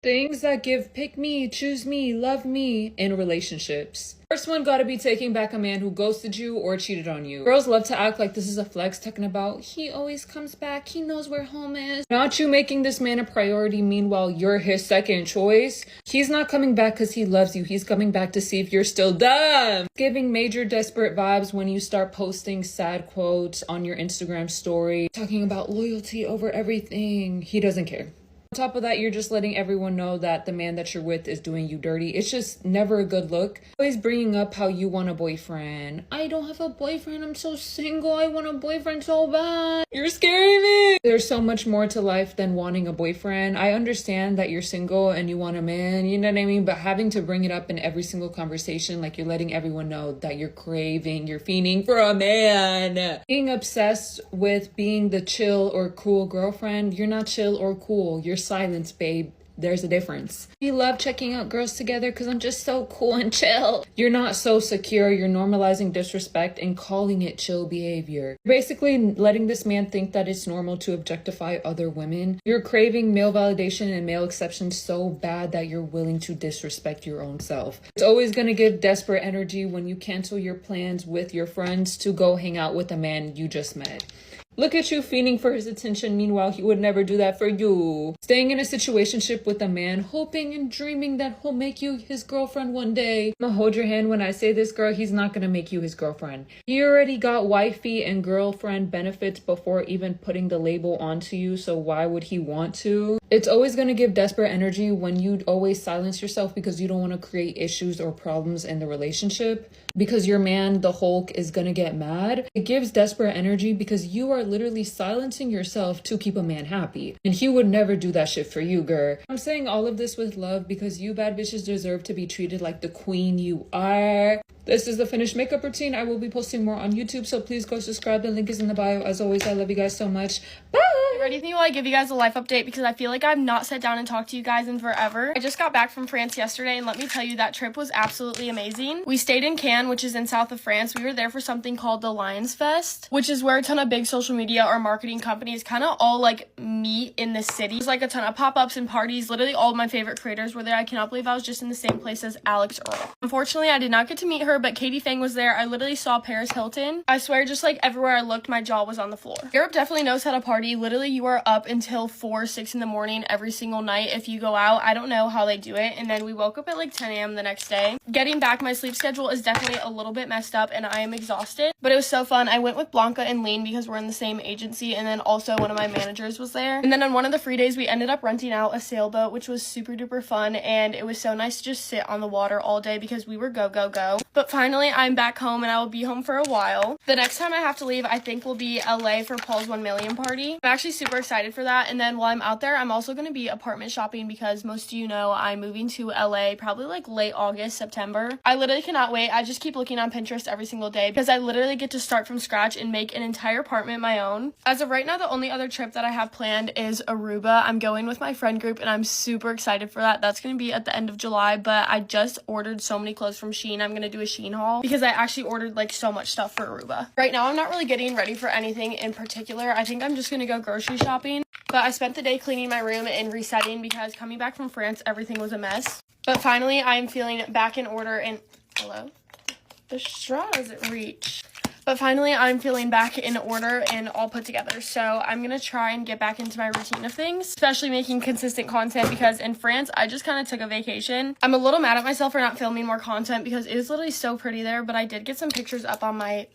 Things that give pick me, choose me, love me in relationships. First one gotta be taking back a man who ghosted you or cheated on you. Girls love to act like this is a flex, talking about he always comes back, he knows where home is. Not you making this man a priority, meanwhile you're his second choice. He's not coming back because he loves you, he's coming back to see if you're still dumb. Giving major desperate vibes when you start posting sad quotes on your Instagram story, talking about loyalty over everything. He doesn't care. On top of that, you're just letting everyone know that the man that you're with is doing you dirty. It's just never a good look. Always bringing up how you want a boyfriend. I don't have a boyfriend. I'm so single. I want a boyfriend so bad. You're scaring me. There's so much more to life than wanting a boyfriend. I understand that you're single and you want a man, you know what I mean? But having to bring it up in every single conversation, like you're letting everyone know that you're craving, you're fiending for a man. Being obsessed with being the chill or cool girlfriend, you're not chill or cool. You're silence, babe. There's a difference. We love checking out girls together because I'm just so cool and chill. You're not so secure. You're normalizing disrespect and calling it chill behavior. You're basically letting this man think that it's normal to objectify other women. You're craving male validation and male acceptance so bad that you're willing to disrespect your own self. It's always going to give desperate energy when you cancel your plans with your friends to go hang out with a man you just met. Look at you fiending for his attention. Meanwhile, he would never do that for you. Staying in a situationship with a man, hoping and dreaming that he'll make you his girlfriend one day. I'm gonna hold your hand when I say this, girl. He's not gonna make you his girlfriend. He already got wifey and girlfriend benefits before even putting the label onto you, so why would he want to? It's always gonna give desperate energy when you always silence yourself because you don't want to create issues or problems in the relationship. Because your man, the Hulk, is gonna get mad. It gives desperate energy because you are literally silencing yourself to keep a man happy. And he would never do that shit for you, girl. I'm saying all of this with love because you bad bitches deserve to be treated like the queen you are. This is the finished makeup routine. I will be posting more on YouTube, so please go subscribe. The link is in the bio. As always, I love you guys so much. Bye! Ready for me while I give you guys a life update because I feel like I've not sat down and talked to you guys in forever. I just got back from France yesterday and let me tell you that trip was absolutely amazing. We stayed in Cannes, which is in south of France. We were there for something called the Lions Fest, which is where a ton of big social media or marketing companies kind of all like meet in the city. There's like a ton of pop-ups and parties. Literally all of my favorite creators were there. I cannot believe I was just in the same place as Alex Earl. Unfortunately, I did not get to meet her, but Katie Fang was there. I literally saw Paris Hilton. I swear, just like everywhere I looked, my jaw was on the floor. Europe definitely knows how to party. Literally, you are up until 4, 6 in the morning every single night if you go out. I don't know how they do it. And then we woke up at like 10 a.m. the next day. Getting back, my sleep schedule is definitely a little bit messed up and I am exhausted, but it was so fun. I went with Blanca and Lean because we're in the same agency, and then also one of my managers was there. And then on one of the free days, we ended up renting out a sailboat, which was super duper fun, and it was so nice to just sit on the water all day because we were go, go, go. But finally, I'm back home and I will be home for a while. The next time I have to leave, I think will be LA for Paul's 1 million party. I'm actually super excited for that. And then while I'm out there, I'm also going to be apartment shopping because most of you know I'm moving to LA probably like late August, September. I literally cannot wait. I just keep looking on Pinterest every single day because I literally get to start from scratch and make an entire apartment my own. As of right now, the only other trip that I have planned is Aruba. I'm going with my friend group and I'm super excited for that. That's going to be at the end of July, but I just ordered so many clothes from Shein. I'm going to do a Shein haul because I actually ordered like so much stuff for Aruba. Right now, I'm not really getting ready for anything in particular. I think I'm just going to go grocery shopping, but I spent the day cleaning my room and resetting because coming back from France, everything was a mess. But finally, I'm feeling back in order and... Hello? The straw doesn't reach. But finally, I'm feeling back in order and all put together. So I'm going to try and get back into my routine of things, especially making consistent content because in France, I just kind of took a vacation. I'm a little mad at myself for not filming more content because it is literally so pretty there, but I did get some pictures up on my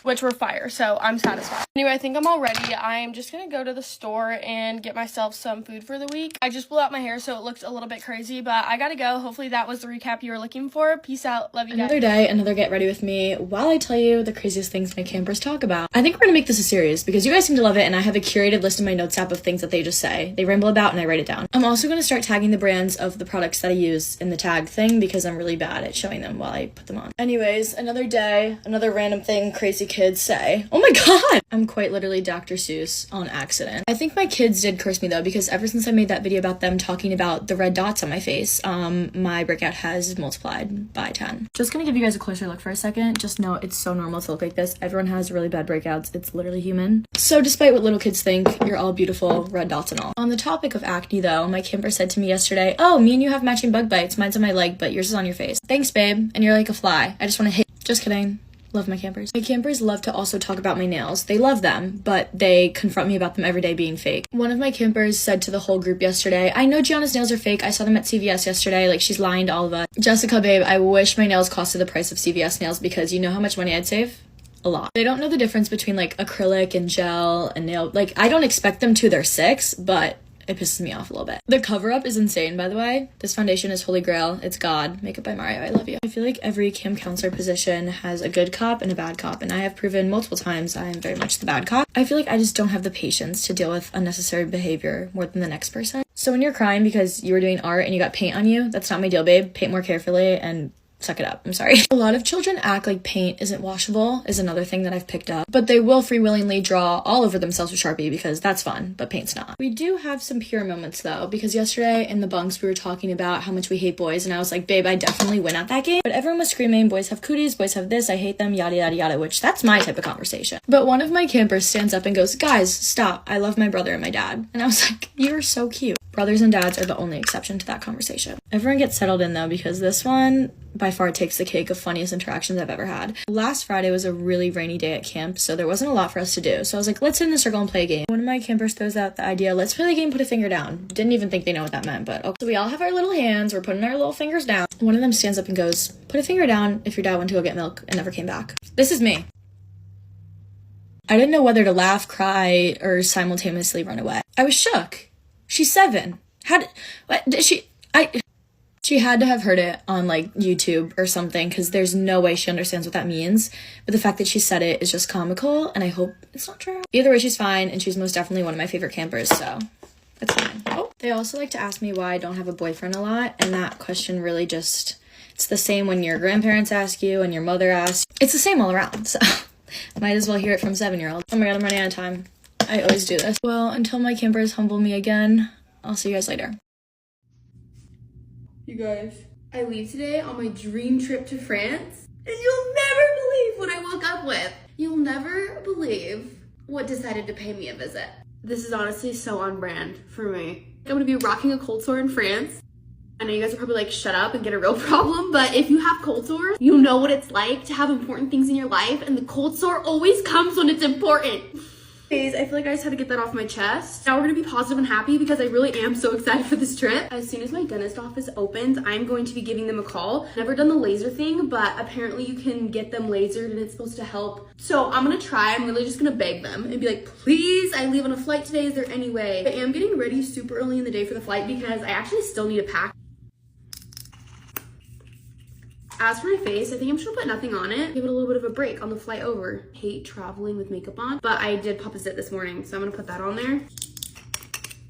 which were fire, so I'm satisfied. Anyway, I think I'm all ready. I'm just gonna go to the store and get myself some food for the week. I just blew out my hair, so it looks a little bit crazy, but I gotta go. Hopefully that was the recap you were looking for. Peace out. Love you guys. Another day, another get ready with me while I tell you the craziest things my campers talk about. I think we're gonna make this a series because you guys seem to love it, and I have a curated list in my notes app of things that they just say. They ramble about and I write it down. I'm also gonna start tagging the brands of the products that I use in the tag thing because I'm really bad at showing them while I put them on. Anyways, another day, another random thing crazy kids say. Oh my god! I'm quite literally Dr. Seuss on accident. I think my kids did curse me though, because ever since I made that video about them talking about the red dots on my face, my breakout has multiplied by 10. Just gonna give you guys a closer look for a second. Just know it's so normal to look like this. Everyone has really bad breakouts. It's literally human. So despite what little kids think, you're all beautiful, red dots and all. On the topic of acne though, my camper said to me yesterday, oh, me and you have matching bug bites. Mine's on my leg, but yours is on your face. Thanks, babe. And you're like a fly. I just want to hit. Just kidding. Love my campers. My campers love to also talk about my nails. They love them, but they confront me about them every day being fake. One of my campers said to the whole group yesterday, I know Gianna's nails are fake. I saw them at CVS yesterday. Like, she's lying to all of us. Jessica, babe, I wish my nails costed the price of CVS nails, because you know how much money I'd save? A lot. They don't know the difference between like acrylic and gel and nail. Like, I don't expect them to. They're 6, but it pisses me off a little bit. The cover up is insane, by the way. This foundation is holy grail. It's God. Makeup by Mario. I love you. I feel like every camp counselor position has a good cop and a bad cop, and I have proven multiple times I am very much the bad cop. I feel like I just don't have the patience to deal with unnecessary behavior more than the next person. So when you're crying because you were doing art and you got paint on you, that's not my deal, babe. Paint more carefully and suck it up. I'm sorry. A lot of children act like paint isn't washable is another thing that I've picked up. But they will free willingly draw all over themselves with Sharpie because that's fun, but paint's not. We do have some pure moments though, because yesterday in the bunks we were talking about how much we hate boys, and I was like, babe, I definitely win at that game. But everyone was screaming, boys have cooties, boys have this, I hate them, yada yada yada, which that's my type of conversation. But one of my campers stands up and goes, guys, stop. I love my brother and my dad. And I was like, you're so cute. Brothers and dads are the only exception to that conversation. Everyone gets settled in though, because this one by far takes the cake of funniest interactions I've ever had. Last Friday was a really rainy day at camp, so there wasn't a lot for us to do. So I was like, let's sit in a circle and play a game. One of my campers throws out the idea, let's play the game, put a finger down. Didn't even think they know what that meant, but okay. So we all have our little hands, we're putting our little fingers down. One of them stands up and goes, put a finger down if your dad went to go get milk and never came back. This is me. I didn't know whether to laugh, cry, or simultaneously run away. I was shook. She's 7. She had to have heard it on like YouTube or something, because there's no way she understands what that means. But the fact that she said it is just comical, and I hope it's not true. Either way, she's fine, and she's most definitely one of my favorite campers, so it's fine. Oh, they also like to ask me why I don't have a boyfriend a lot, and that question really just, it's the same when your grandparents ask you and your mother asks. It's the same all around, so might as well hear it from 7-year-olds. Oh my god, I'm running out of time. I always do this. Well, until my campers humble me again, I'll see you guys later. You guys, I leave today on my dream trip to France, and you'll never believe what I woke up with. You'll never believe what decided to pay me a visit. This is honestly so on brand for me. I'm gonna be rocking a cold sore in France. I know you guys are probably like, shut up and get a real problem, but if you have cold sores, you know what it's like to have important things in your life, and the cold sore always comes when it's important. I feel like I just had to get that off my chest. Now we're gonna be positive and happy because I really am so excited for this trip. As soon as my dentist office opens, I'm going to be giving them a call. Never done the laser thing, but apparently you can get them lasered and it's supposed to help. So I'm gonna try. I'm really just gonna beg them and be like, please, I leave on a flight today. Is there any way? I am getting ready super early in the day for the flight because I actually still need to pack. As for my face, I think I'm just gonna put nothing on it. Give it a little bit of a break on the flight over. Hate traveling with makeup on, but I did pop a zit this morning, so I'm gonna put that on there.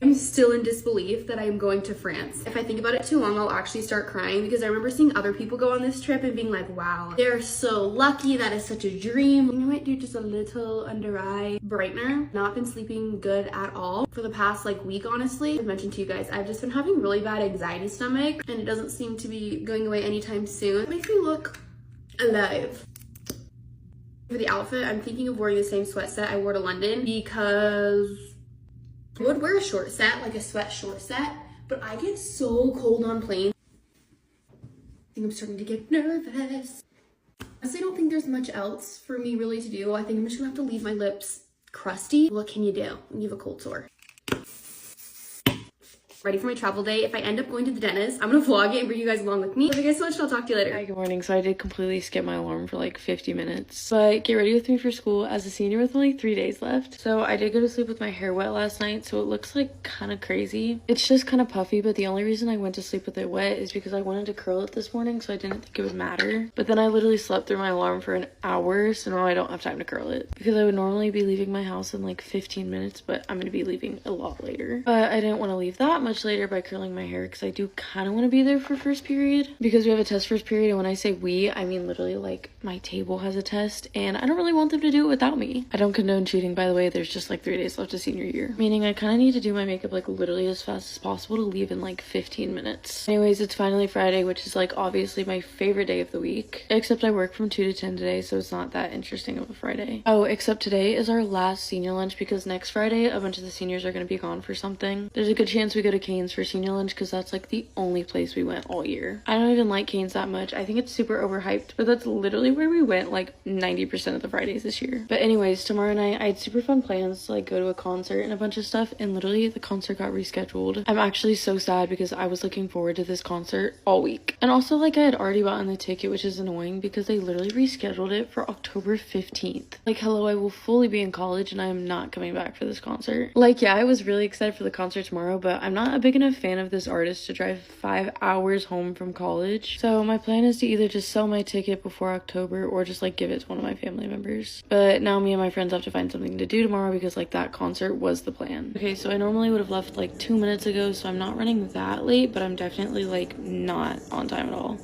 I'm still in disbelief that I'm going to France. If I think about it too long, I'll actually start crying because I remember seeing other people go on this trip and being like, wow, they're so lucky. That is such a dream. You might do just a little under eye brightener. Not been sleeping good at all for the past like week, honestly. I've mentioned to you guys, I've just been having really bad anxiety stomach and it doesn't seem to be going away anytime soon. It makes me look alive. For the outfit, I'm thinking of wearing the same sweat set I wore to London because I would wear a short set, like a sweat short set, but I get so cold on planes. I think I'm starting to get nervous. Honestly, I don't think there's much else for me really to do. I think I'm just gonna have to leave my lips crusty. What can you do when you have a cold sore? Ready for my travel day. If I end up going to the dentist, I'm gonna vlog it and bring you guys along with me. Love you guys so much, and I'll talk to you later. Hi, good morning. So I did completely skip my alarm for like 50 minutes. But get ready with me for school as a senior with only 3 days left. So I did go to sleep with my hair wet last night, so it looks like kind of crazy. It's just kind of puffy, but the only reason I went to sleep with it wet is because I wanted to curl it this morning, so I didn't think it would matter. But then I literally slept through my alarm for an hour, so now I don't have time to curl it. Because I would normally be leaving my house in like 15 minutes, but I'm gonna be leaving a lot later. But I didn't want to leave that much much later by curling my hair because I do kind of want to be there for first period because we have a test first period. And when I say we, I mean literally like my table has a test and I don't really want them to do it without me. I don't condone cheating, by the way. There's just like 3 days left of senior year, meaning I kind of need to do my makeup like literally as fast as possible to leave in like 15 minutes. Anyways, it's finally Friday, which is like obviously my favorite day of the week, except I work from 2 to 10 today, so it's not that interesting of a Friday. Oh, except today is our last senior lunch because next Friday a bunch of the seniors are going to be gone for something. There's a good chance we go to Cane's for senior lunch because that's like the only place we went all year. I don't even like Cane's that much. I think it's super overhyped, but that's literally where we went like 90% of the Fridays this year. But anyways, tomorrow night I had super fun plans to like go to a concert and a bunch of stuff, and literally the concert got rescheduled. I'm actually so sad because I was looking forward to this concert all week. And also like I had already bought the ticket, which is annoying because they literally rescheduled it for October 15th. Like, hello, I will fully be in college and I am not coming back for this concert. Like, yeah, I was really excited for the concert tomorrow, but I'm not a big enough fan of this artist to drive 5 hours home from college. So my plan is to either just sell my ticket before October or just like give it to one of my family members. But now me and my friends have to find something to do tomorrow because like that concert was the plan. Okay, so I normally would have left like 2 minutes ago, so I'm not running that late, but I'm definitely like not on time at all.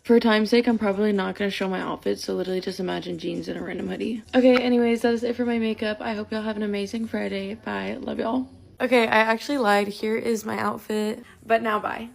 For time's sake, I'm probably not going to show my outfit, so literally just imagine jeans and a random hoodie. Okay, anyways, that is it for my makeup. I hope y'all have an amazing Friday. Bye. Love y'all. Okay, I actually lied. Here is my outfit, but now bye.